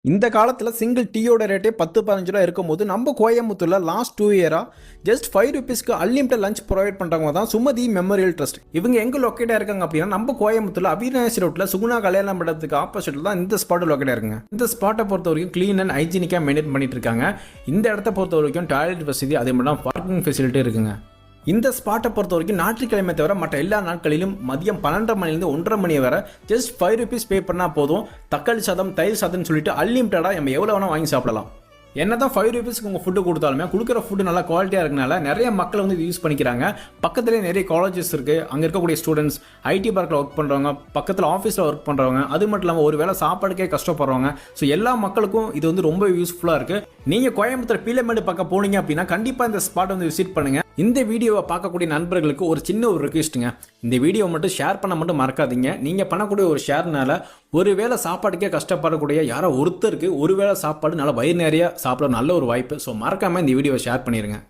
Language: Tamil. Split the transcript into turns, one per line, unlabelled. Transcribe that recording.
இந்த காலத்தில் சிங்கிள் டீயோட ரேட்டே 10-15 ரூபா இருக்கும்போது நம்ம கோயம்புத்தூரில் லாஸ்ட் 2 இயராக ஜஸ்ட் 5 ருபீஸ்க்கு அன்லிமிட்டட் லஞ்ச் ப்ரொவைட் பண்ணுறவங்க தான் சுமதி மெமோரியல் ட்ரஸ்ட். இவங்க எங்கே லொக்கேட்டாக இருக்காங்க அப்படின்னா நம்ம கோயம்புத்தூரில் அவிநாசி ரோட்டில் சுகுணா கல்யாண மண்டபத்துக்கு ஆப்போசிட்டில் தான் இந்த ஸ்பாட் லொக்கேட்டாக இருக்குங்க. இந்த ஸ்பாட்டை பொறுத்த வரைக்கும் க்ளீன் அண்ட் ஹைஜீனிக்காக மெயின்டைன் பண்ணிட்டு இருக்காங்க. இந்த இடத்த பொறுத்த வரைக்கும் டாய்லெட் வசதி அதே மாதிரி பார்க்கிங் ஃபெசிலிட்டி இருக்குங்க. இந்த ஸ்பாட்டை பொறுத்த வரைக்கும் ஞாயிற்றுக்கிழமை தவிர மற்ற எல்லா நாட்களிலும் மதியம் 12:30 மணிலேருந்து 1:30 மணி வரை ஜஸ்ட் 5 ருபீஸ் பே பண்ணால் போதும். தக்காளி சாதம், தயிர் சாதம்னு சொல்லிட்டு அன்லிமிட்டடாக நம்ம எவ்வளோ வேணால் வாங்கி சாப்பிடலாம். என்னதான் 5 ருபீஸ்க்கு உங்கள் ஃபுட்டு கொடுத்தாலுமே கொடுக்குற ஃபுட்டு நல்லா குவாலிட்டியாக இருக்கனால நிறைய மக்கள் வந்து யூஸ் பண்ணிக்கிறாங்க. பக்கத்துலேயே நிறைய காலேஜஸ் இருக்குது. அங்கே இருக்கக்கூடிய ஸ்டூடெண்ட்ஸ், ஐடி பார்க்கில் ஒர்க் பண்ணுறவங்க, பக்கத்தில் ஆஃபீஸில் ஒர்க் பண்ணுறவங்க, அது மட்டும் இல்லாமல் ஒரு வேளை சாப்பாடுக்கே கஷ்டப்படுறவங்க. ஸோ எல்லா மக்களுக்கும் இது வந்து ரொம்ப யூஸ்ஃபுல்லாக இருக்குது. நீங்கள் கோயம்புத்தூர் பீலமேடு பக்கம் போனீங்க அப்படின்னா கண்டிப்பாக இந்த ஸ்பாட் வந்து விசிட் பண்ணுங்கள். இந்த வீடியோவை பார்க்கக்கூடிய நண்பர்களுக்கு ஒரு சின்ன ஒரு ரிக்வெஸ்ட்டுங்க. இந்த வீடியோவை மட்டும் ஷேர் பண்ண மட்டும் மறக்காதீங்க. நீங்கள் பண்ணக்கூடிய ஒரு ஷேர்னால ஒருவேளை சாப்பாட்டுக்கே கஷ்டப்படக்கூடிய யாரோ ஒருத்தருக்கு ஒருவேளை சாப்பாடு நல்லா வயிறு நிறைய சாப்பிட நல்ல ஒரு வாய்ப்பு. ஸோ மறக்காமல் இந்த வீடியோவை ஷேர் பண்ணிடுங்க.